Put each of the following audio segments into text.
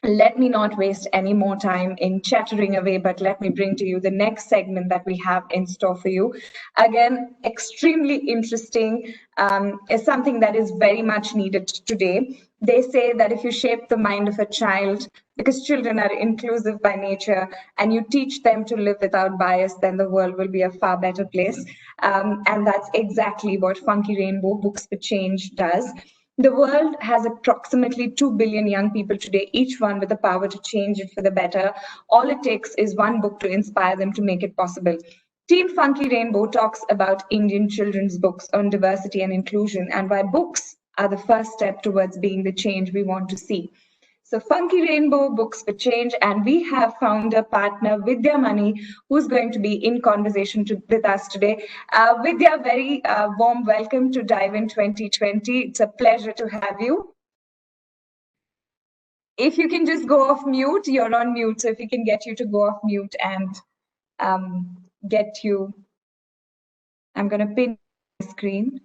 let me not waste any more time in chattering away, but let me bring to you the next segment that we have in store for you. Again, extremely interesting, is something that is very much needed today. They say that if you shape the mind of a child, because children are inclusive by nature, and you teach them to live without bias, then the world will be a far better place. And that's exactly what Funky Rainbow Books for Change does. The world has approximately 2 billion young people today, each one with the power to change it for the better. All it takes is one book to inspire them to make it possible. Team Funky Rainbow talks about Indian children's books on diversity and inclusion and why books are the first step towards being the change we want to see. So Funky Rainbow Books for Change, and we have founder partner Vidya Mani, who's going to be in conversation with us today. Vidya, very warm welcome to Dive in 2020. It's a pleasure to have you. If you can just go off mute, you're on mute. So if we can get you to go off mute and get you, I'm going to pin the screen.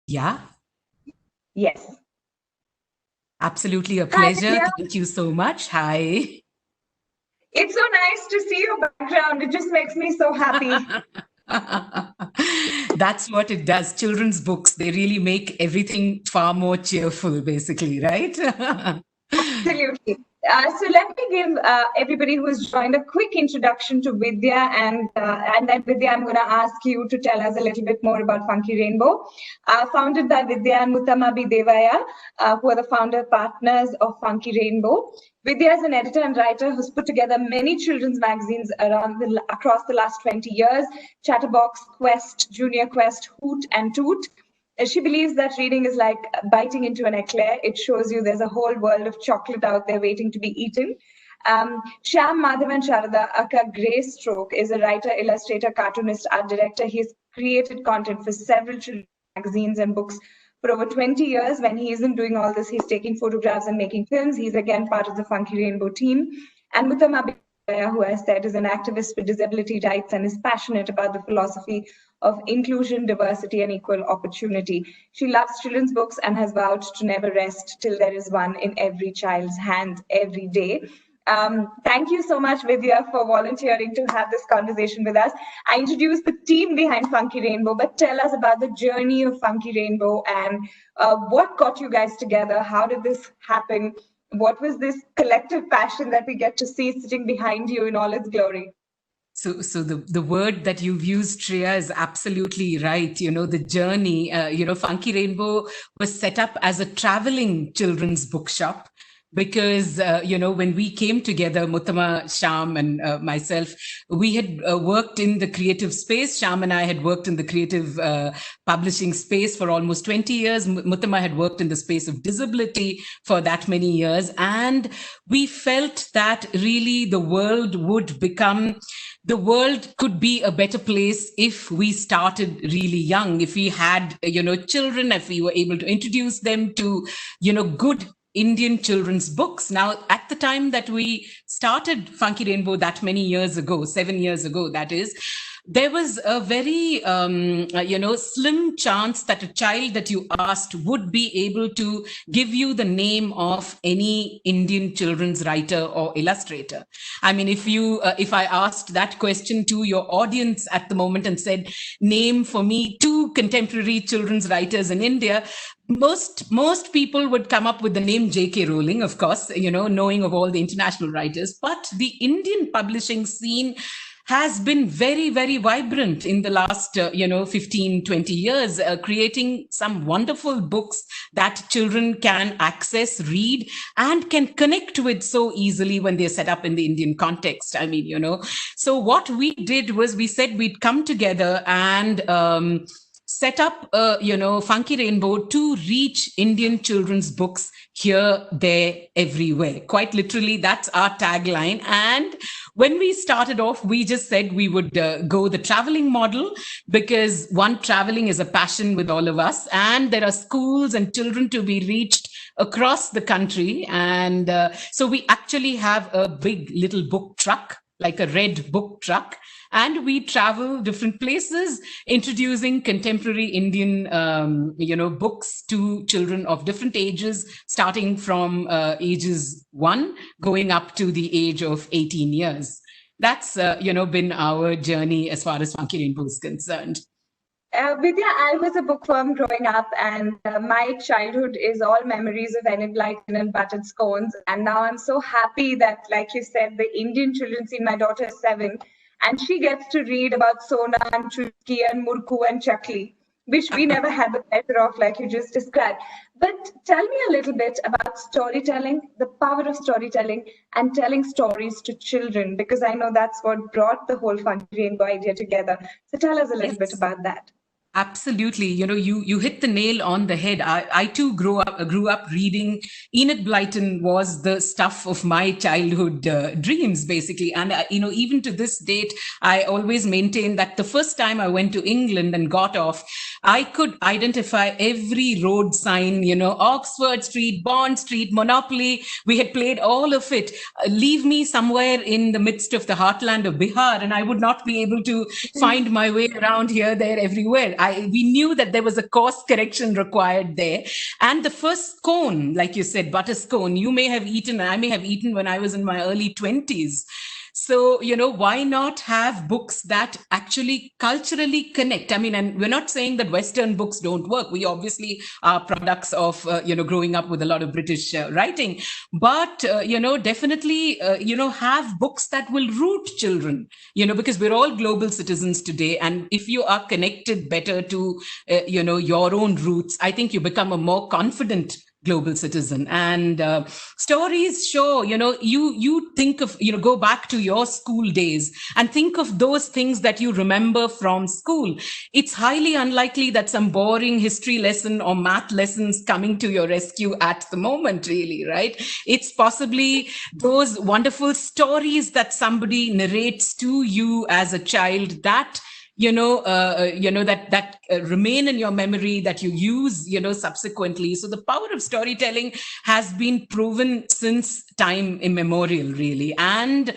Yeah. Yes. Absolutely a pleasure. Hi, thank you so much. Hi. It's so nice to see your background. It just makes me so happy. That's what it does. Children's books, they really make everything far more cheerful, basically, right? Absolutely. So let me give everybody who has joined a quick introduction to Vidya, and then Vidya, I'm going to ask you to tell us a little bit more about Funky Rainbow. Founded by Vidya and Muttamabi Devaya, who are the founder partners of Funky Rainbow. Vidya is an editor and writer who's put together many children's magazines across the last 20 years: Chatterbox, Quest, Junior Quest, Hoot, and Toot. She believes that reading is like biting into an eclair. It shows you there's a whole world of chocolate out there waiting to be eaten. Shyam Madhavan Sharada, aka Grey Stroke, is a writer, illustrator, cartoonist, art director. He's created content for several children's magazines and books for over 20 years. When he isn't doing all this, he's taking photographs and making films. He's again part of the Funky Rainbow team. And Muttamabi, who I said is an activist for disability rights and is passionate about the philosophy of inclusion, diversity, and equal opportunity. She loves children's books and has vowed to never rest till there is one in every child's hand every day. Thank you so much, Vidya, for volunteering to have this conversation with us. I introduced the team behind Funky Rainbow, but tell us about the journey of Funky Rainbow and what got you guys together. How did this happen? What was this collective passion that we get to see sitting behind you in all its glory? So the word that you've used, Shreya, is absolutely right. The journey, Funky Rainbow was set up as a traveling children's bookshop because, when we came together, Muttama, Shyam, and myself, we had worked in the creative space. Shyam and I had worked in the creative publishing space for almost 20 years. Muttama had worked in the space of disability for that many years. And we felt that really the world could be a better place if we started really young, if we had, children, if we were able to introduce them to, good Indian children's books. Now, at the time that we started Funky Rainbow that many years ago, 7 years ago, that is, there was a very, slim chance that a child that you asked would be able to give you the name of any Indian children's writer or illustrator. I mean, if I asked that question to your audience at the moment and said, name for me 2 contemporary children's writers in India, most people would come up with the name J.K. Rowling, of course, knowing of all the international writers. But the Indian publishing scene has been very, very vibrant in the last, 15, 20 years, creating some wonderful books that children can access, read, and can connect with so easily when they're set up in the Indian context. I mean, so what we did was we said we'd come together and set up, Funky Rainbow to reach Indian children's books here, there, everywhere. Quite literally, that's our tagline. And when we started off, we just said we would go the traveling model because traveling is a passion with all of us. And there are schools and children to be reached across the country. And so we actually have a big little book truck like a red book truck, and we travel different places, introducing contemporary Indian, books to children of different ages, starting from ages 1, going up to the age of 18 years. That's, been our journey as far as Funky Rainbow is concerned. Vidya, I was a bookworm growing up, and my childhood is all memories of Enid Blyton and buttered scones. And now I'm so happy that, like you said, the Indian children see my daughter is 7, and she gets to read about Sona and Chutki and Murku and Chakli, which we never had the pleasure of, like you just described. But tell me a little bit about storytelling, the power of storytelling and telling stories to children, because I know that's what brought the whole Funky Rainbow idea together. So tell us a little bit about that. Absolutely. You hit the nail on the head. I too grew up reading. Enid Blyton was the stuff of my childhood dreams, basically. And, even to this date, I always maintain that the first time I went to England and got off, I could identify every road sign, Oxford Street, Bond Street, Monopoly. We had played all of it. Leave me somewhere in the midst of the heartland of Bihar, and I would not be able to find my way around here, there, everywhere. We knew that there was a course correction required there. And the first scone, like you said, butter scone, you may have eaten, and I may have eaten when I was in my early 20s. So, why not have books that actually culturally connect? I mean, and we're not saying that Western books don't work. We obviously are products of, growing up with a lot of British writing. But, definitely, have books that will root children, because we're all global citizens today. And if you are connected better to, your own roots, I think you become a more confident global citizen. And stories show, you think of, go back to your school days and think of those things that you remember from school. It's highly unlikely that some boring history lesson or math lessons coming to your rescue at the moment, really, right? It's possibly those wonderful stories that somebody narrates to you as a child that that remain in your memory, that you use, subsequently. So the power of storytelling has been proven since time immemorial, really. And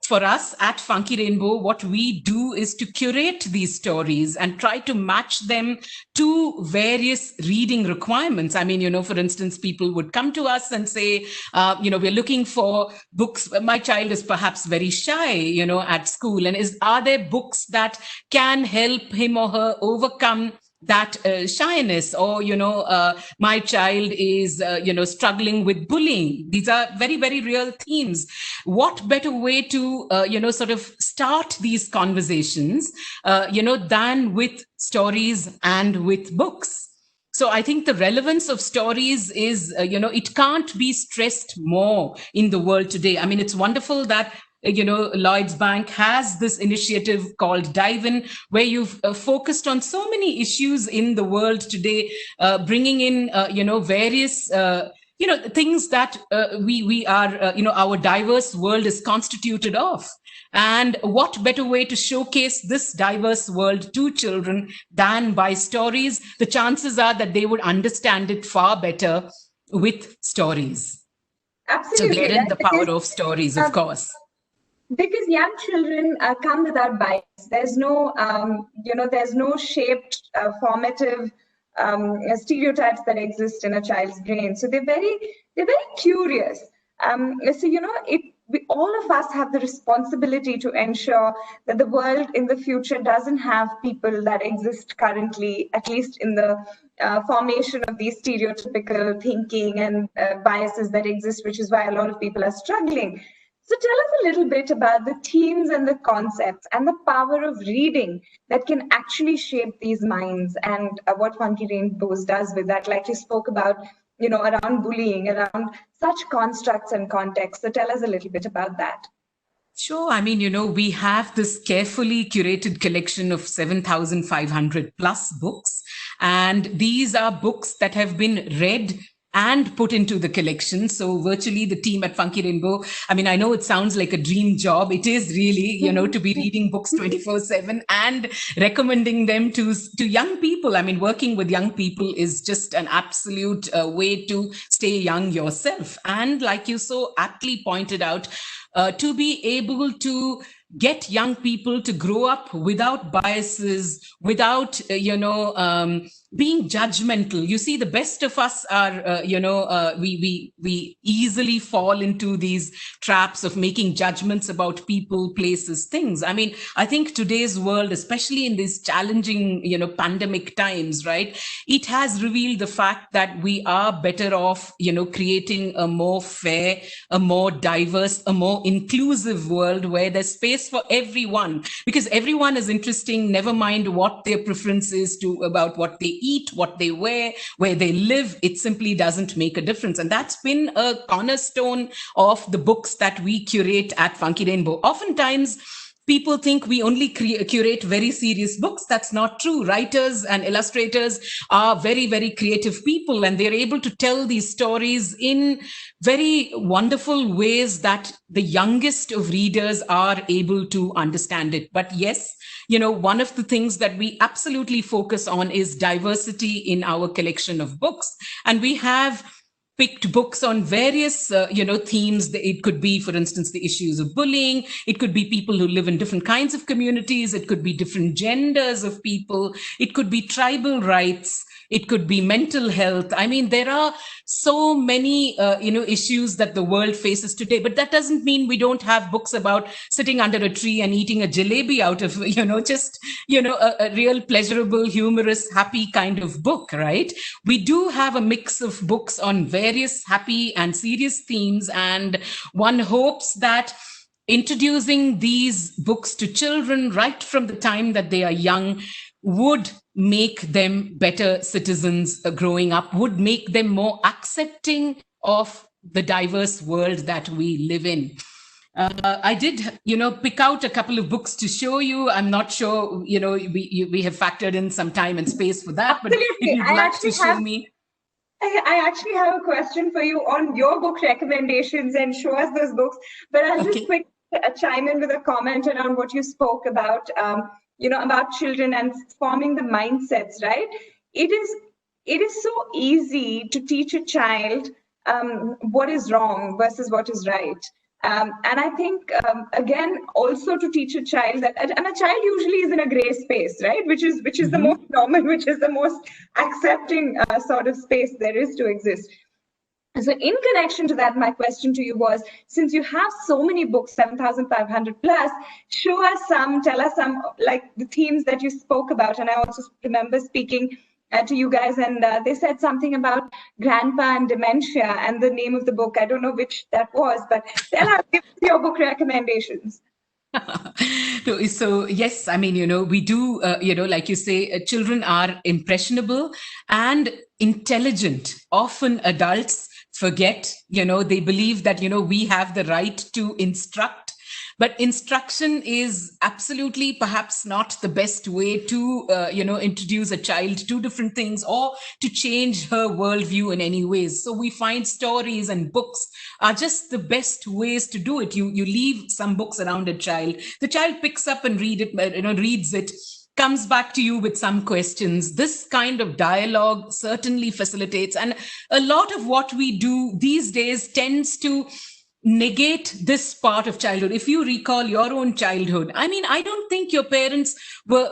for us at Funky Rainbow, what we do is to curate these stories and try to match them to various reading requirements. I mean, for instance, people would come to us and say, we're looking for books. My child is perhaps very shy, at school. And are there books that can help him or her overcome that shyness? Or, my child is, struggling with bullying. These are very, very real themes. What better way to, sort of start these conversations, than with stories and with books? So I think the relevance of stories is, it can't be stressed more in the world today. I mean, it's wonderful that Lloyds Bank has this initiative called Dive In, where you've focused on so many issues in the world today, bringing in, various, things that we are, our diverse world is constituted of. And what better way to showcase this diverse world to children than by stories? The chances are that they would understand it far better with stories. Absolutely. So therein the power of stories, of course. Because young children come without bias. There's no, there's no shaped, formative stereotypes that exist in a child's brain. So they're very curious. All of us have the responsibility to ensure that the world in the future doesn't have people that exist currently, at least in the formation of these stereotypical thinking and biases that exist, which is why a lot of people are struggling. So tell us a little bit about the themes and the concepts and the power of reading that can actually shape these minds, and what Funky Rainbows does with that, like you spoke about, around bullying, around such constructs and contexts. So tell us a little bit about that. Sure. I mean, we have this carefully curated collection of 7,500 plus books, and these are books that have been read and put into the collection. So virtually the team at Funky Rainbow, I mean, I know it sounds like a dream job. It is really, to be reading books 24/7 and recommending them to young people. I mean, working with young people is just an absolute way to stay young yourself. And like you so aptly pointed out, to be able to get young people to grow up without biases, without, being judgmental. You see, the best of us are, we easily fall into these traps of making judgments about people, places, things. I mean, I think today's world, especially in these challenging, pandemic times, right, it has revealed the fact that we are better off, creating a more fair, a more diverse, a more inclusive world where there's space for everyone, because everyone is interesting, never mind what their preference is to about what they eat, what they wear, where they live. It simply doesn't make a difference. And that's been a cornerstone of the books that we curate at Funky Rainbow. Oftentimes, people think we only curate very serious books. That's not true. Writers and illustrators are very, very creative people, and they're able to tell these stories in very wonderful ways that the youngest of readers are able to understand it. But yes, one of the things that we absolutely focus on is diversity in our collection of books. And we have picked books on various, themes. It could be, for instance, the issues of bullying. It could be people who live in different kinds of communities. It could be different genders of people. It could be tribal rights. It could be mental health. I mean, there are so many, issues that the world faces today. But that doesn't mean we don't have books about sitting under a tree and eating a jalebi out of, a real pleasurable, humorous, happy kind of book, right? We do have a mix of books on various happy and serious themes. And one hopes that introducing these books to children right from the time that they are young would make them better citizens growing up, would make them more accepting of the diverse world that we live in. I did, pick out a couple of books to show you. I'm not sure, we have factored in some time and space for that, but Absolutely. if you'd like to show me. I actually have a question for you on your book recommendations, and show us those books. But I'll just quickly chime in with a comment around what you spoke about, about children and forming the mindsets, right? It is so easy to teach a child what is wrong versus what is right. And I think, again, also to teach a child that, and a child usually is in a gray space, right? Which is the most normal, which is the most accepting sort of space there is to exist. So in connection to that, my question to you was, since you have so many books, 7,500 plus, tell us some, like the themes that you spoke about. And I also remember speaking to you guys, and they said something about grandpa and dementia, and the name of the book, I don't know which that was, but tell us, give us your book recommendations. So yes, I mean, we do, like you say, children are impressionable and intelligent. Often adults forget, they believe that, we have the right to instruct, but instruction is absolutely perhaps not the best way to, introduce a child to different things or to change her worldview in any ways. So we find stories and books are just the best ways to do it. You leave some books around a child, the child picks up and reads it, comes back to you with some questions. This kind of dialogue certainly facilitates. And a lot of what we do these days tends to negate this part of childhood. If you recall your own childhood, I mean, I don't think your parents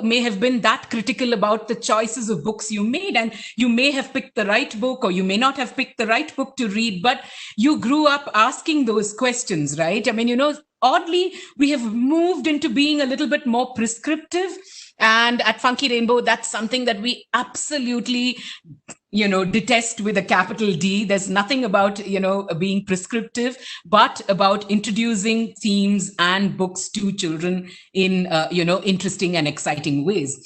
may have been that critical about the choices of books you made, and you may have picked the right book or you may not have picked the right book to read, but you grew up asking those questions, right? I mean, oddly, we have moved into being a little bit more prescriptive. And at Funky Rainbow, that's something that we absolutely, detest with a capital D. There's nothing about, being prescriptive, but about introducing themes and books to children in, interesting and exciting ways.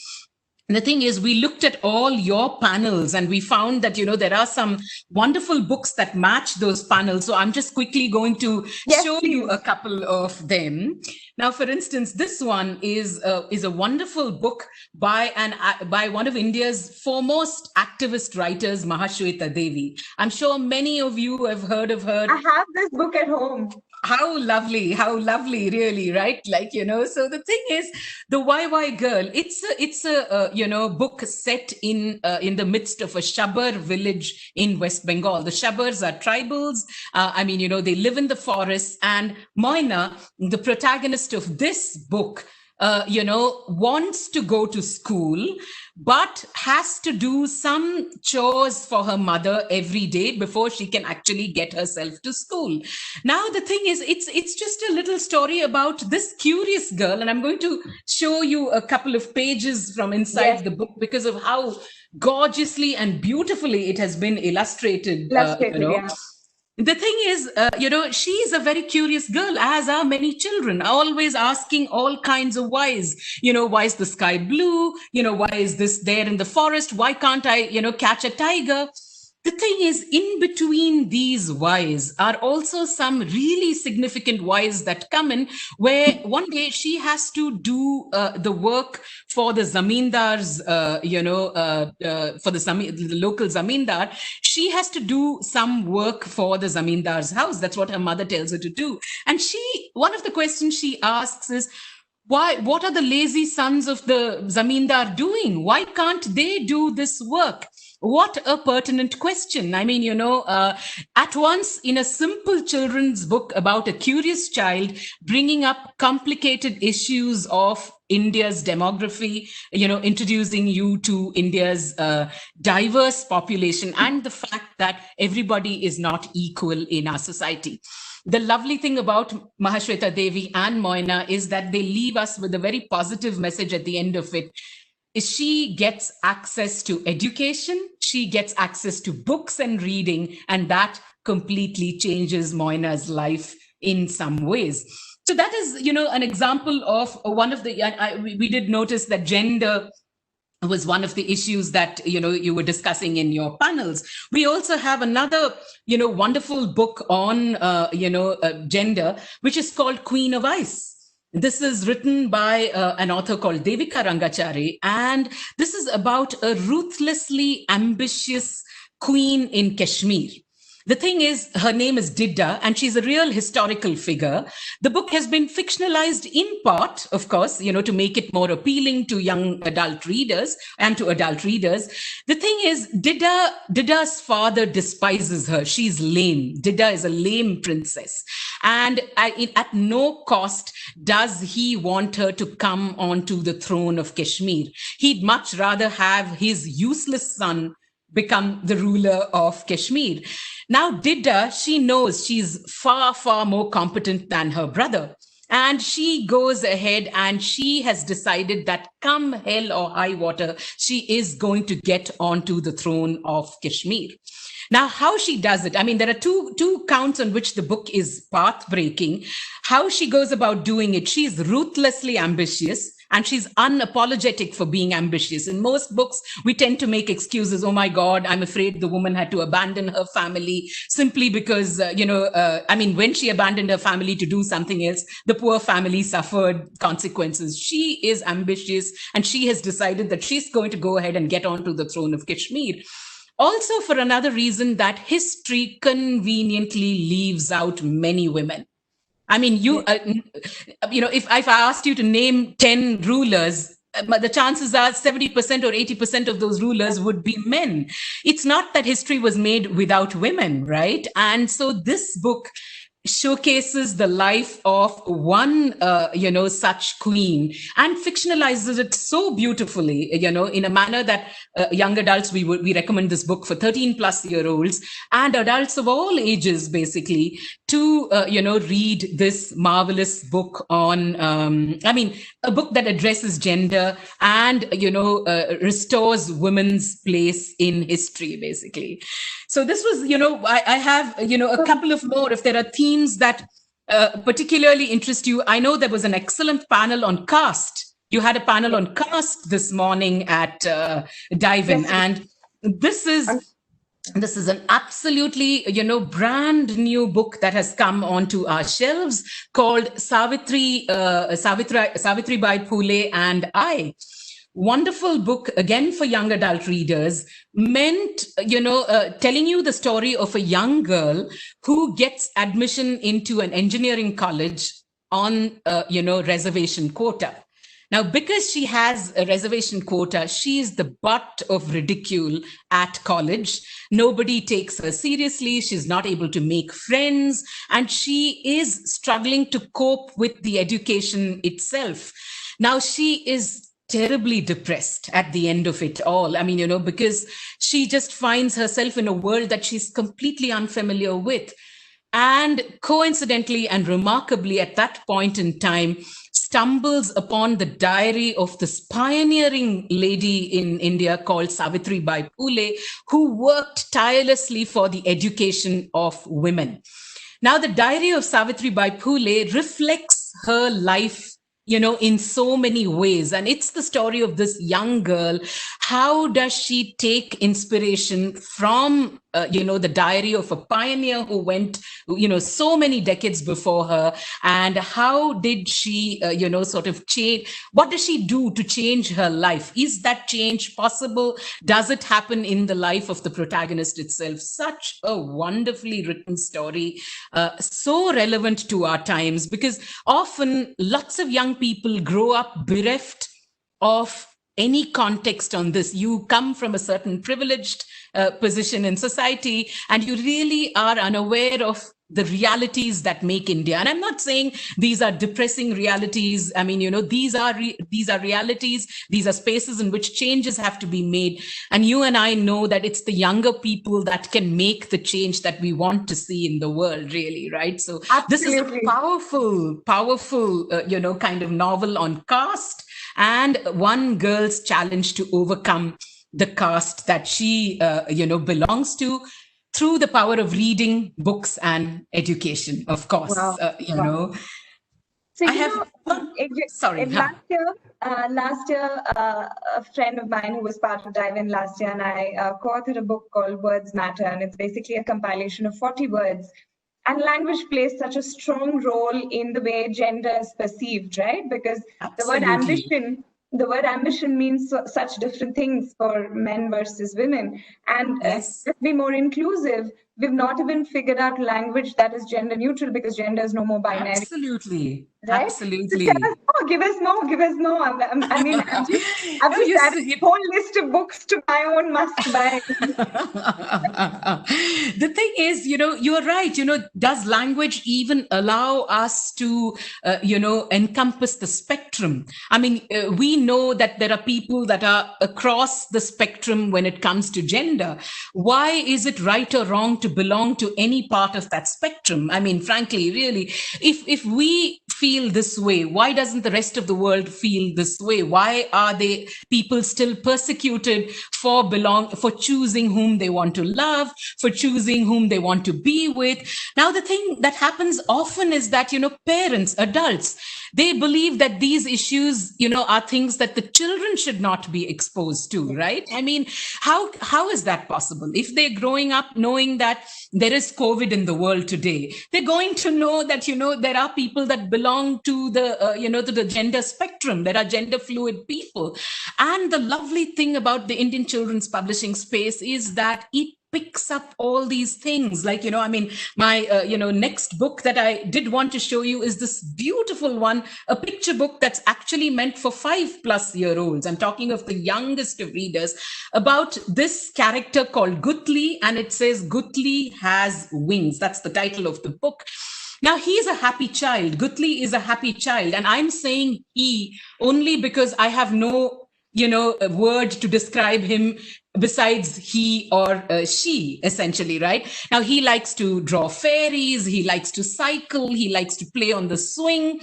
And the thing is, we looked at all your panels and we found that, there are some wonderful books that match those panels. So I'm just quickly going to show you a couple of them. Now, for instance, this one is a wonderful book by one of India's foremost activist writers, Mahashweta Devi. I'm sure many of you have heard of her. I have this book at home. How lovely, really, right? Like, so the thing is, the YY Girl, it's a book set in the midst of a Shabar village in West Bengal. The Shabars are tribals. They live in the forest, and Moina, the protagonist of this book, wants to go to school, but has to do some chores for her mother every day before she can actually get herself to school. Now, the thing is, it's just a little story about this curious girl, and I'm going to show you a couple of pages from inside the book because of how gorgeously and beautifully it has been illustrated. Yeah. The thing is, she is a very curious girl, as are many children, always asking all kinds of whys. Why is the sky blue? Why is this there in the forest? Why can't I, catch a tiger? The thing is, in between these whys are also some really significant whys that come in, where one day she has to do the work for the zamindars, for the local zamindar. She has to do some work for the zamindar's house. That's what her mother tells her to do. And one of the questions she asks is, what are the lazy sons of the zamindar doing? Why can't they do this work? What a pertinent question. At once, in a simple children's book about a curious child bringing up complicated issues of India's demography, introducing you to India's diverse population and the fact that everybody is not equal in our society. The lovely thing about Mahashweta Devi and Moina is that they leave us with a very positive message at the end of it. Is she gets access to education, she gets access to books and reading, and that completely changes Moina's life in some ways. So that is, an example of one of the, we did notice that gender was one of the issues that, you were discussing in your panels. We also have another, wonderful book on, gender, which is called Queen of Ice. This is written by an author called Devika Rangachari, and this is about a ruthlessly ambitious queen in Kashmir. The thing is, her name is Didda, and she's a real historical figure. The book has been fictionalized in part, of course, to make it more appealing to young adult readers and to adult readers. The thing is, Didda's father despises her. She's lame. Didda is a lame princess. And at no cost does he want her to come onto the throne of Kashmir. He'd much rather have his useless son become the ruler of Kashmir. Now, Didda, she knows she's far, far more competent than her brother. And she goes ahead and she has decided that come hell or high water, she is going to get onto the throne of Kashmir. Now, how she does it, there are two counts on which the book is path-breaking. How she goes about doing it, she's ruthlessly ambitious. And she's unapologetic for being ambitious. In most books, we tend to make excuses. Oh my God, I'm afraid the woman had to abandon her family simply because, when she abandoned her family to do something else, the poor family suffered consequences. She is ambitious, and she has decided that she's going to go ahead and get onto the throne of Kashmir. Also, for another reason, that history conveniently leaves out many women. If I asked you to name 10 rulers, the chances are 70% or 80% of those rulers would be men. It's not that history was made without women, right? And so this book showcases the life of one, such queen, and fictionalizes it so beautifully, in a manner that young adults, we recommend this book for 13-plus-year-olds and adults of all ages, basically, to, read this marvelous book on, a book that addresses gender and, restores women's place in history, basically. So this was, I have, a couple of more, if there are themes that particularly interest you. I know there was an excellent panel on caste. You had a panel on caste this morning at Dive In, and this is an absolutely, brand new book that has come onto our shelves called Savitribai Phule and I, wonderful book, again for young adult readers, meant, telling you the story of a young girl who gets admission into an engineering college on, reservation quota. Now, because she has a reservation quota, she is the butt of ridicule at college. Nobody takes her seriously. She's not able to make friends, and she is struggling to cope with the education itself. Now, she is terribly depressed at the end of it all. I mean, because she just finds herself in a world that she's completely unfamiliar with. And coincidentally and remarkably, at that point in time, stumbles upon the diary of this pioneering lady in India called Savitribai Phule, who worked tirelessly for the education of women. Now, the diary of Savitribai Phule reflects her life, in so many ways. And it's the story of this young girl. How does she take inspiration from, the diary of a pioneer who went, so many decades before her? And how did she, sort of change? What does she do to change her life? Is that change possible? Does it happen in the life of the protagonist itself? Such a wonderfully written story, so relevant to our times, because often lots of young people grow up bereft of any context on this. You come from a certain privileged position in society, and you really are unaware of the realities that make India. And I'm not saying these are depressing realities. I mean, these are realities. These are spaces in which changes have to be made. And you and I know that it's the younger people that can make the change that we want to see in the world, really, right? So This is a powerful, kind of novel on caste and one girl's challenge to overcome the caste that she, belongs to, through the power of reading, books, and education, of course. Wow. So last year, a friend of mine who was part of Dive In last year and I co-authored a book called Words Matter, and it's basically a compilation of 40 words. And language plays such a strong role in the way gender is perceived, right? Because Absolutely. the word ambition means such different things for men versus women. And Yes. to be more inclusive, we've not even figured out language that is gender neutral, because gender is no more binary. Absolutely. Right? Absolutely. So tell us more, give us more. I mean, I've just added a whole list of books to my own must buy. The thing is, you're right. Does language even allow us to, encompass the spectrum? I mean, we know that there are people that are across the spectrum when it comes to gender. Why is it right or wrong to belong to any part of that spectrum? I mean, frankly, really, if we feel this way, why doesn't the rest of the world feel this way? Why are they people still persecuted for choosing whom they want to love, for choosing whom they want to be with? Now, the thing that happens often is that, parents, adults, they believe that these issues, are things that the children should not be exposed to, right? I mean, how is that possible? If they're growing up knowing that there is COVID in the world today, they're going to know that, there are people that belong to the, to the gender spectrum. There are gender fluid people. And the lovely thing about the Indian children's publishing space is that it picks up all these things. Like, my, next book that I did want to show you is this beautiful one, a picture book that's actually meant for 5+-year-olds. I'm talking of the youngest of readers, about this character called Gutli, and it says, Gutli has wings. That's the title of the book. Now, he is a happy child. Gutli is a happy child. And I'm saying he only because I have no, a word to describe him besides he or she, essentially, right? Now, he likes to draw fairies. He likes to cycle. He likes to play on the swing.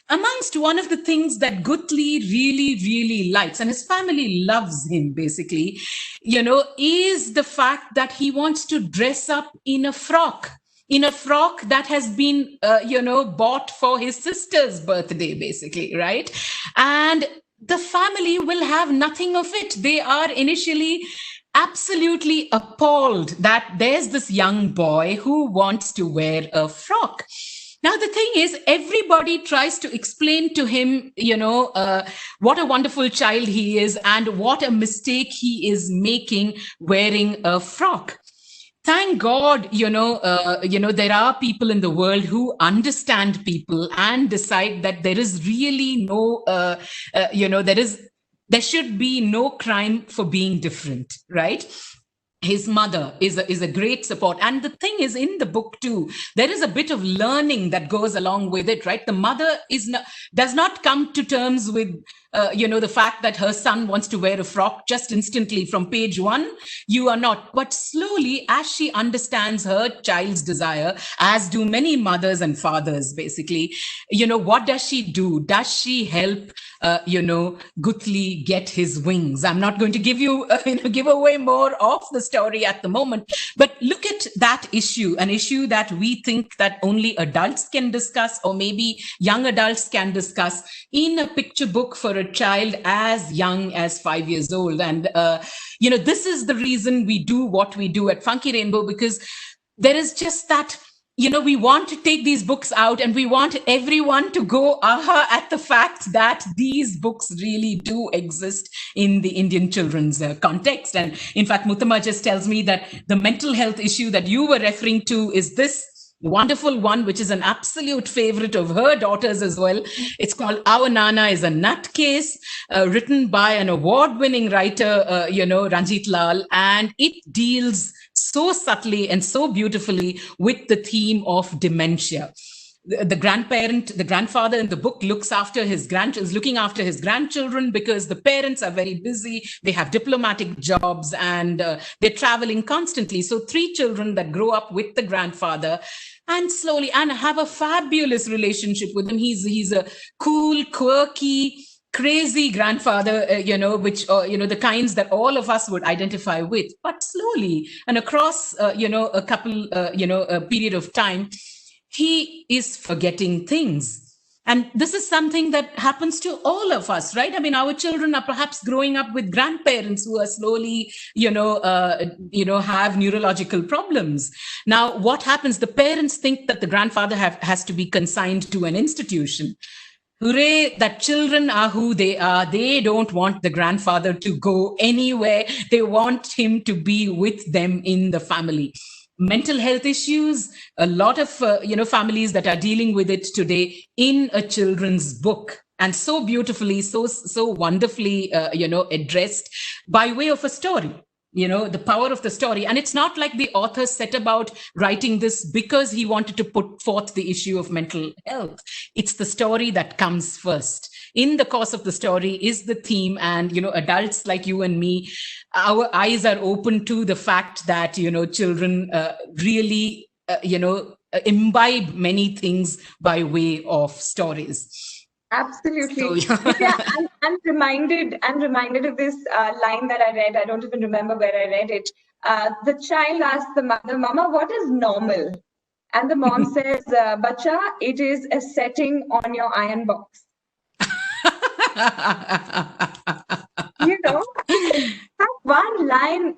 Amongst one of the things that Gutli really, really likes, and his family loves him, basically, is the fact that he wants to dress up in a frock that has been, bought for his sister's birthday, basically, right? And the family will have nothing of it. They are initially absolutely appalled that there's this young boy who wants to wear a frock. Now, the thing is, everybody tries to explain to him, what a wonderful child he is and what a mistake he is making wearing a frock. Thank God, there are people in the world who understand people and decide that there is really no, there should be no crime for being different, right? His mother is a great support. And the thing is, in the book too, there is a bit of learning that goes along with it, right? The mother does not come to terms with the fact that her son wants to wear a frock just instantly from page 1. You are not. But slowly, as she understands her child's desire, as do many mothers and fathers, basically, what does she do? Does she help Guthli get his wings? I'm not going to give you give away more of the story at the moment, but look at that issue, an issue that we think that only adults can discuss, or maybe young adults can discuss, in a picture book for a child as young as 5 years old. And this is the reason we do what we do at Funky Rainbow, because there is just that, we want to take these books out and we want everyone to go aha at the fact that these books really do exist in the Indian children's context. And in fact, Muttama just tells me that the mental health issue that you were referring to is this wonderful one, which is an absolute favorite of her daughters as well. It's called Our Nana is a Nutcase, written by an award-winning writer, Ranjit Lal, and it deals so subtly and so beautifully with the theme of dementia. The grandfather in the book is looking after his grandchildren because the parents are very busy. They have diplomatic jobs and they're traveling constantly. So 3 children that grow up with the grandfather and slowly and have a fabulous relationship with him. He's a cool, quirky, crazy grandfather, the kinds that all of us would identify with. But slowly and across, a period of time, he is forgetting things. And this is something that happens to all of us, right? I mean, our children are perhaps growing up with grandparents who are slowly, have neurological problems. Now, what happens? The parents think that the grandfather has to be consigned to an institution. Hooray, that children are who they are. They don't want the grandfather to go anywhere. They want him to be with them in the family. Mental health issues, a lot of families that are dealing with it today in a children's book, and so beautifully, so wonderfully addressed by way of a story. The power of the story. And it's not like the author set about writing this because he wanted to put forth the issue of mental health. It's the story that comes first. In the course of the story is the theme, and adults like you and me, our eyes are open to the fact that children really imbibe many things by way of stories. Absolutely. So, yeah, I'm reminded of this line that I read. I don't even remember where I read it. The child asks the mother, "Mama, what is normal?" And the mom says, "Bacha, it is a setting on your iron box." That one line,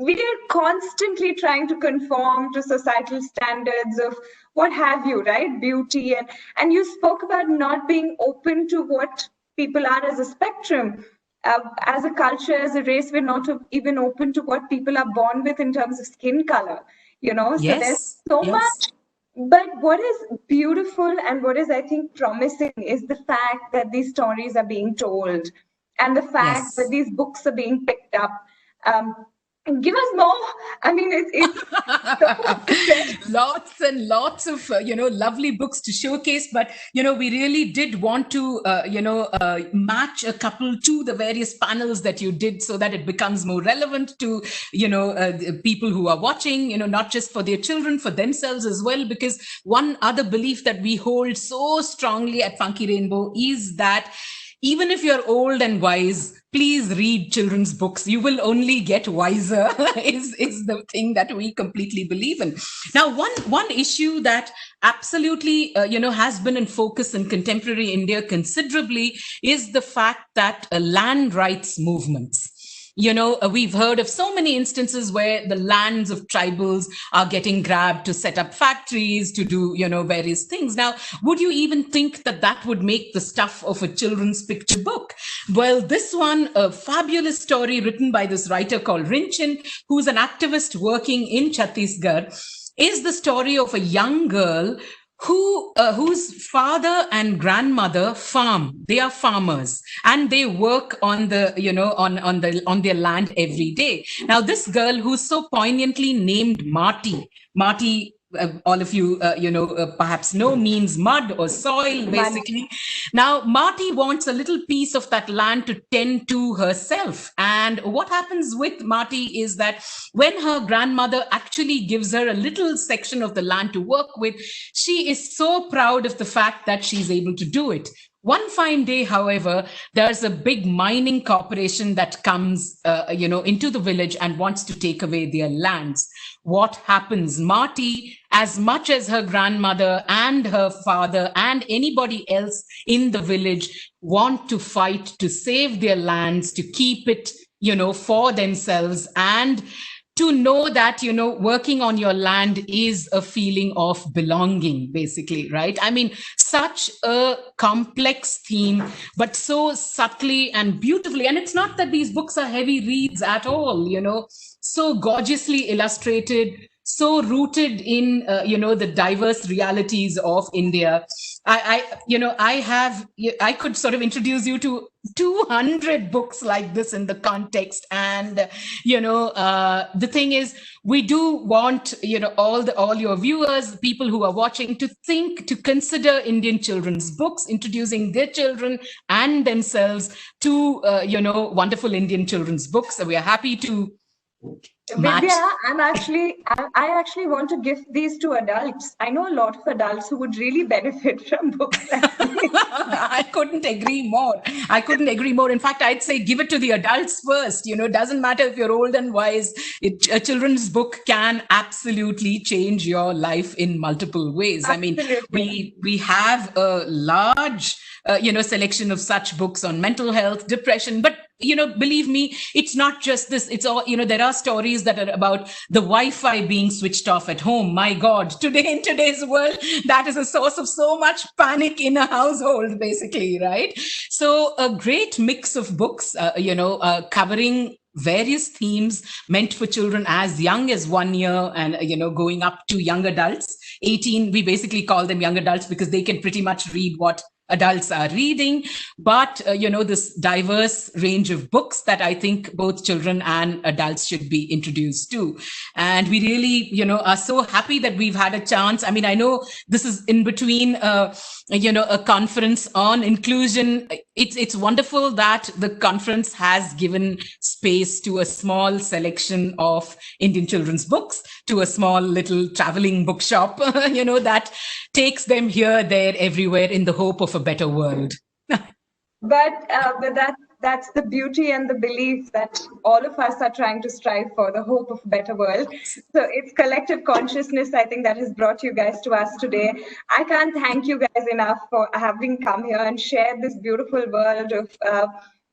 we are constantly trying to conform to societal standards of what have you, right? Beauty. And you spoke about not being open to what people are as a spectrum. As a culture, as a race, we're not even open to what people are born with in terms of skin color, So there's so much. But what is beautiful and what is, I think, promising is the fact that these stories are being told and the fact that these books are being picked up. Give us more. I mean, it's so lots and lots of, lovely books to showcase. But, we really did want to, match a couple to the various panels that you did so that it becomes more relevant to, people who are watching, not just for their children, for themselves as well. Because one other belief that we hold so strongly at Funky Rainbow is that even if you're old and wise, please read children's books. You will only get wiser is the thing that we completely believe in. Now, one issue that absolutely, has been in focus in contemporary India considerably is the fact that land rights movements, we've heard of so many instances where the lands of tribals are getting grabbed to set up factories, to do, various things. Now, would you even think that that would make the stuff of a children's picture book? Well, this one, a fabulous story written by this writer called Rinchin, who's an activist working in Chhattisgarh, is the story of a young girl whose father and grandmother farm. They are farmers, and they work on the on their land every day. Now, this girl, who's so poignantly named Marty, all of you perhaps know, means mud or soil, basically. Now, Marty wants a little piece of that land to tend to herself. And what happens with Marty is that when her grandmother actually gives her a little section of the land to work with, she is so proud of the fact that she's able to do it. One fine day, however, there's a big mining corporation that comes, into the village and wants to take away their lands. What happens? Marty, as much as her grandmother and her father and anybody else in the village want to fight to save their lands, to keep it, for themselves, and to know that, working on your land is a feeling of belonging, basically, right? I mean, such a complex theme, but so subtly and beautifully. And it's not that these books are heavy reads at all, so gorgeously illustrated, so rooted in, the diverse realities of India. I could sort of introduce you to 200 books like this in the context. And, the thing is, we do want, all your viewers, people who are watching, to consider Indian children's books, introducing their children and themselves to, wonderful Indian children's books. So we are happy to Vidya, I actually want to give these to adults. I know a lot of adults who would really benefit from books. I couldn't agree more. In fact, I'd say give it to the adults first. Doesn't matter if you're old and wise. A children's book can absolutely change your life in multiple ways. Absolutely. I mean, we have a large, selection of such books on mental health, depression, but believe me, it's not just this. It's all, there are stories that are about the Wi-Fi being switched off at home. My God, in today's world, that is a source of so much panic in a household, basically, right? So a great mix of books, covering various themes meant for children as young as 1 year and, going up to young adults. 18, we basically call them young adults because they can pretty much read what adults are reading, but this diverse range of books that I think both children and adults should be introduced to. And we really, are so happy that we've had a chance. I mean, I know this is in between, a conference on inclusion. It's wonderful that the conference has given space to a small selection of Indian children's books, to a small little traveling bookshop, that takes them here, there, everywhere in the hope of a better world. But that's the beauty and the belief that all of us are trying to strive for, the hope of a better world. So it's collective consciousness, I think, that has brought you guys to us today. I can't thank you guys enough for having come here and shared this beautiful world of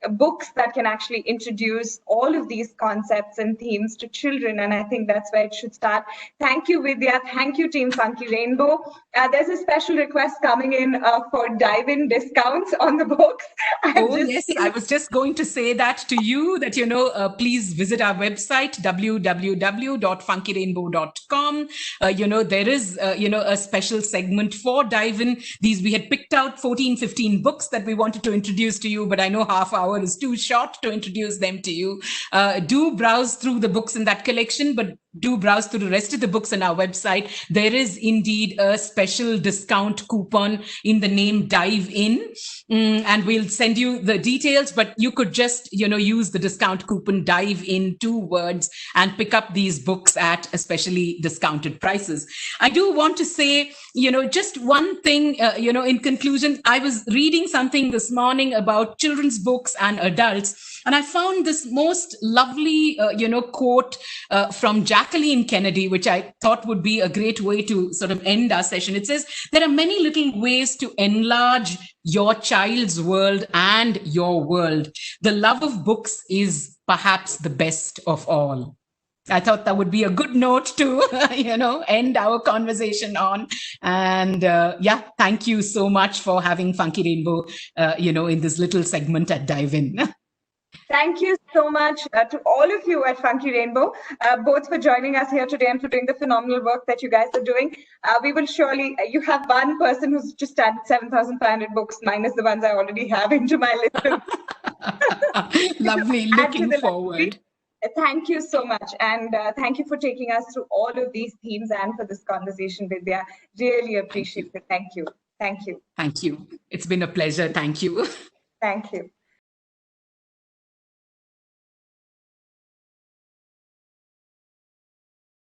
books that can actually introduce all of these concepts and themes to children. And I think that's where it should start. Thank you, Vidya. Thank you, Team Funky Rainbow. There's a special request coming in for dive-in discounts on the books. Yes, I was just going to say that to you, that, please visit our website, www.funkyrainbow.com. There is, a special segment for dive-in. We had picked out 14, 15 books that we wanted to introduce to you, but I know half hour is too short to introduce them to you. Do browse through the books in that collection, but do browse through the rest of the books on our website. There is indeed a special discount coupon in the name Dive In, and we'll send you the details, but you could just, use the discount coupon Dive In, 2 words, and pick up these books at especially discounted prices. I do want to say, just one thing, in conclusion, I was reading something this morning about children's books and adults. And I found this most lovely, quote from Jacqueline Kennedy, which I thought would be a great way to sort of end our session. It says, there are many little ways to enlarge your child's world and your world. The love of books is perhaps the best of all. I thought that would be a good note to, end our conversation on. And thank you so much for having Funky Rainbow, in this little segment at Dive In. Thank you so much to all of you at Funky Rainbow, both for joining us here today and for doing the phenomenal work that you guys are doing. We will surely, you have one person who's just added 7,500 books, minus the ones I already have into my list. Lovely, looking forward. Thank you so much. And thank you for taking us through all of these themes and for this conversation, Vidya. Really appreciate it. Thank you. Thank you. Thank you. It's been a pleasure. Thank you. Thank you.